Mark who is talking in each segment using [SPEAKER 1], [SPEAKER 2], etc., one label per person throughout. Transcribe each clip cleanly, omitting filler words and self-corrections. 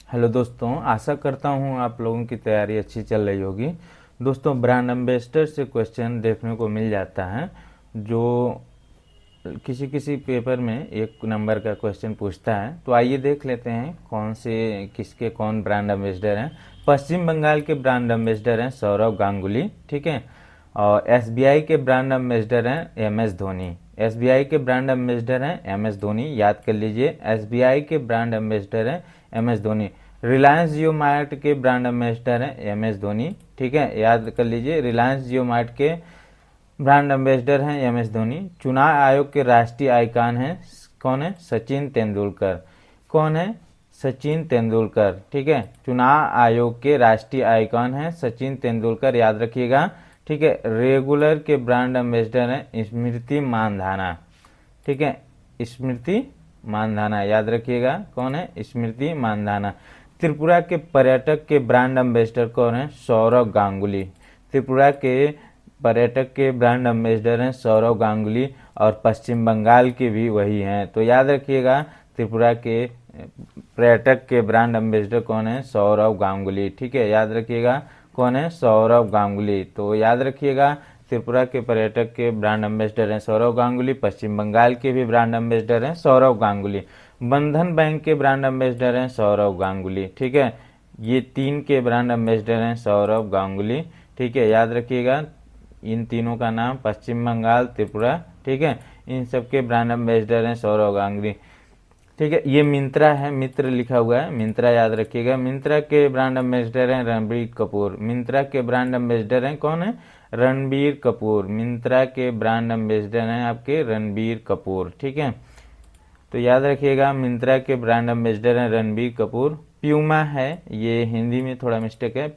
[SPEAKER 1] Hello दोस्तों, आशा करता हूँ आप लोगों की तैयारी अच्छी चल रही होगी। दोस्तों, ब्रांड एम्बेसडर से क्वेश्चन देखने को मिल जाता है जो किसी किसी पेपर में एक नंबर का क्वेश्चन पूछता है। तो आइए देख लेते हैं कौन से किसके कौन ब्रांड एम्बेसडर हैं। पश्चिम बंगाल के ब्रांड एम्बेसडर हैं सौरव गांगुली, ठीक है। और एसबीआई के ब्रांड एम्बेसडर हैं एम एस धोनी। एसबीआई के ब्रांड एम्बेसडर हैं एम एस धोनी, याद कर लीजिए। एसबीआई के ब्रांड एम्बेसडर हैं एम एस धोनी। रिलायंस जियो मार्ट के ब्रांड एम्बेसडर हैं एम एस धोनी, ठीक है, याद कर लीजिए। रिलायंस जियो मार्ट के ब्रांड एम्बेसडर हैं एम एस धोनी। चुनाव आयोग के राष्ट्रीय आइकॉन हैं कौन है? सचिन तेंदुलकर। कौन है? सचिन तेंदुलकर, ठीक है। चुनाव आयोग के राष्ट्रीय आइकॉन हैं सचिन तेंदुलकर, याद रखिएगा, ठीक है। रेगुलर के ब्रांड एम्बेसडर हैं स्मृति मानधना, ठीक है। स्मृति मानधना, याद रखिएगा, कौन है? स्मृति मानधना। त्रिपुरा के पर्यटक के ब्रांड एम्बेसडर कौन है? सौरव गांगुली। त्रिपुरा के पर्यटक के ब्रांड एम्बेसडर हैं सौरव गांगुली, और पश्चिम बंगाल के भी वही हैं। तो याद रखिएगा, त्रिपुरा के पर्यटक के ब्रांड एम्बेसडर कौन है? सौरव गांगुली, ठीक है, याद रखिएगा, कौन है? सौरव गांगुली। तो याद रखिएगा, त्रिपुरा के पर्यटक के ब्रांड एम्बेसडर हैं सौरव गांगुली। पश्चिम बंगाल के भी ब्रांड एम्बेसडर हैं सौरव गांगुली। बंधन बैंक के ब्रांड एम्बेसडर हैं सौरव गांगुली, ठीक है। ये तीन के ब्रांड एम्बेसडर हैं सौरव गांगुली, ठीक है, याद रखिएगा। इन तीनों का नाम पश्चिम बंगाल, त्रिपुरा, ठीक है, इन सब के ब्रांड एम्बेसडर हैं सौरव गांगुली, ठीक है। ये मिंत्रा है, मित्र लिखा हुआ है, मिंत्रा याद रखिएगा। मिंत्रा के ब्रांड एम्बेसडर हैं रणबीर कपूर। मिंत्रा के ब्रांड एम्बेसडर हैं कौन है? रणबीर कपूर। मिंत्रा के ब्रांड एम्बेसडर हैं आपके रणबीर कपूर, ठीक है। तो याद रखिएगा, मिंत्रा के ब्रांड एम्बेसडर हैं रणबीर कपूर। प्यूमा है, ये हिंदी में थोड़ा मिस्टेक है।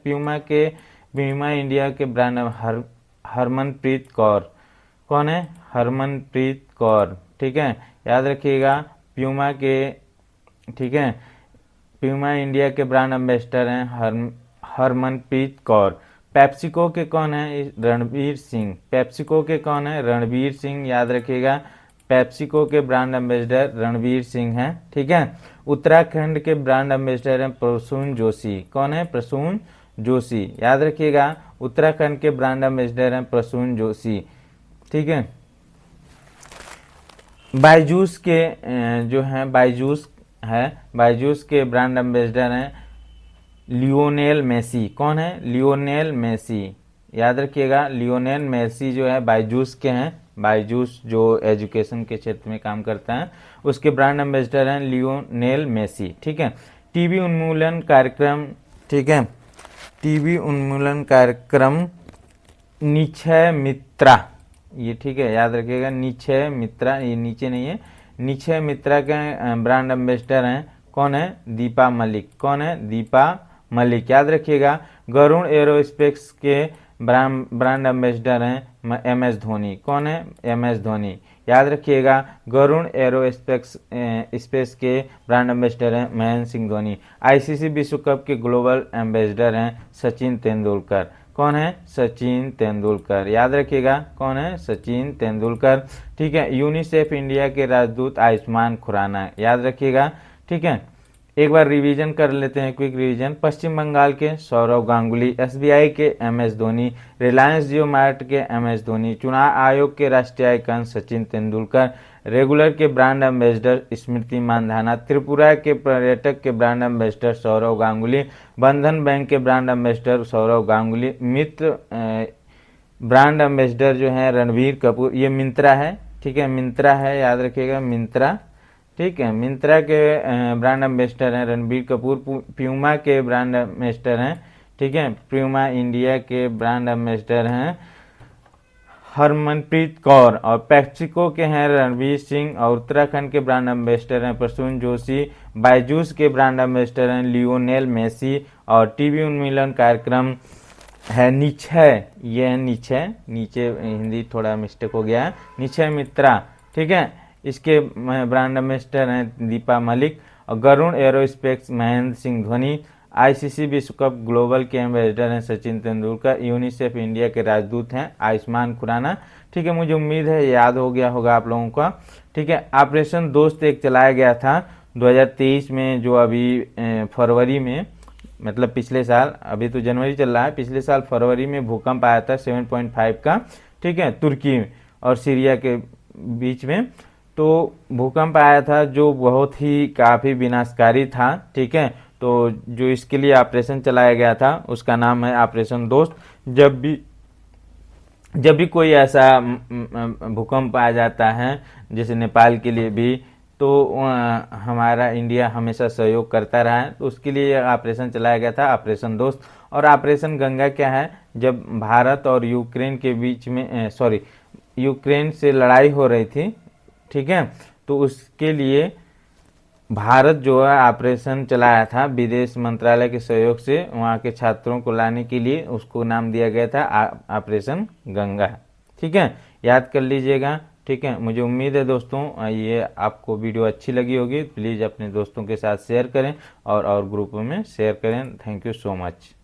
[SPEAKER 1] प्यूमा इंडिया के ब्रांड हरमनप्रीत कौर। कौन है? हरमनप्रीत कौर, ठीक है, याद रखिएगा। प्यूमा के, ठीक है, प्यूमा इंडिया के ब्रांड एम्बेसडर हैं हरमनप्रीत कौर। पेप्सिको के कौन है? रणवीर सिंह। पेप्सिको के कौन है? रणवीर सिंह, याद रखिएगा। पेप्सिको के ब्रांड एम्बेसडर रणवीर सिंह हैं, ठीक है। उत्तराखंड के ब्रांड एम्बेसडर हैं प्रसून जोशी। कौन है? प्रसून जोशी, याद रखिएगा। उत्तराखंड के ब्रांड एम्बेसडर हैं प्रसून जोशी, ठीक है। बायजूस के जो हैं बायजूस के ब्रांड एम्बेसडर हैं लियोनेल मेसी। कौन है? लियोनेल मेसी, याद रखिएगा। लियोनेल मेसी जो है बायजूस के हैं। बायजूस जो एजुकेशन के क्षेत्र में काम करता है, उसके ब्रांड एम्बेसडर हैं लियोनेल मेसी, ठीक है। टीबी उन्मूलन कार्यक्रम, ठीक है, टीबी उन्मूलन कार्यक्रम निक्षय मित्रा, ये ठीक है, याद रखिएगा। निक्षय मित्रा, ये नीचे नहीं है, निक्षय मित्रा के ब्रांड एम्बेसडर हैं कौन है? दीपा मलिक। कौन है? दीपा मलिक, याद रखिएगा। गरुण एरोस्पेस के ब्रांड एम्बेसडर हैं एम एस धोनी। कौन है? एम एस धोनी, याद रखिएगा। गरुण स्पेस के ब्रांड एम्बेसडर हैं महेंद्र सिंह धोनी। आईसीसी विश्व कप के ग्लोबल एम्बेसडर हैं सचिन तेंदुलकर। कौन है? सचिन तेंदुलकर, याद रखिएगा, कौन है? सचिन तेंदुलकर, ठीक है। यूनिसेफ इंडिया के राजदूत आयुष्मान खुराना, याद रखिएगा, ठीक है। एक बार रिवीजन कर लेते हैं, क्विक रिवीजन। पश्चिम बंगाल के सौरव गांगुली, एसबीआई के एम एस धोनी, रिलायंस जियो मार्ट के एम एस धोनी, चुनाव आयोग के राष्ट्रीय आइकन सचिन तेंदुलकर, रेगुलर के ब्रांड एम्बेसडर स्मृति मानधना, त्रिपुरा के पर्यटक के ब्रांड एम्बेसडर सौरव गांगुली, बंधन बैंक के ब्रांड एम्बेसडर सौरव गांगुली, मित्र ब्रांड एम्बेसडर जो है रणबीर कपूर। ये मिंत्रा है, ठीक है, मिंत्रा है, याद रखिएगा, मिंत्रा, ठीक है। मिंत्रा के ब्रांड एम्बेसडर हैं रणबीर कपूर। प्यूमा के ब्रांड एम्बेसडर हैं, ठीक है, प्यूमा इंडिया के ब्रांड एम्बेसडर हैं हरमनप्रीत कौर, और पेप्सिको के हैं रणवीर सिंह, और उत्तराखंड के ब्रांड एम्बेसडर हैं प्रसून जोशी। बायजूस के ब्रांड एम्बेसडर हैं लियोनेल मेसी, और टीवी उन्मूलन कार्यक्रम है निक्षय, ये है निक्षय, नीचे हिंदी थोड़ा मिस्टेक हो गया है, निक्षय मित्रा, ठीक है। इसके ब्रांड एम्बेसडर हैं दीपा मलिक, और गरुण एरोस्पेस महेंद्र सिंह धोनी। आईसीसी विश्व कप ग्लोबल के एम्बेसडर हैं सचिन तेंदुलकर। यूनिसेफ इंडिया के राजदूत हैं आयुष्मान खुराना, ठीक है। मुझे उम्मीद है याद हो गया होगा आप लोगों का, ठीक है। ऑपरेशन दोस्त एक चलाया गया था 2023 में जो अभी फरवरी में, मतलब पिछले साल, अभी तो जनवरी चल रहा है, पिछले साल फरवरी में भूकंप आया था 7.5 का, ठीक है, तुर्की और सीरिया के बीच में। तो भूकंप आया था जो बहुत ही काफ़ी विनाशकारी था, ठीक है। तो जो इसके लिए ऑपरेशन चलाया गया था उसका नाम है ऑपरेशन दोस्त। जब भी कोई ऐसा भूकंप आ जाता है, जैसे नेपाल के लिए भी, तो हमारा इंडिया हमेशा सहयोग करता रहा है। तो उसके लिए ऑपरेशन चलाया गया था, ऑपरेशन दोस्त। और ऑपरेशन गंगा क्या है, जब भारत और यूक्रेन के बीच में यूक्रेन से लड़ाई हो रही थी, ठीक है, तो उसके लिए भारत जो है ऑपरेशन चलाया था विदेश मंत्रालय के सहयोग से, वहाँ के छात्रों को लाने के लिए। उसको नाम दिया गया था ऑपरेशन गंगा, ठीक है, याद कर लीजिएगा, ठीक है। मुझे उम्मीद है दोस्तों ये आपको वीडियो अच्छी लगी होगी। प्लीज़ अपने दोस्तों के साथ शेयर करें और ग्रुप में शेयर करें। Thank you so much.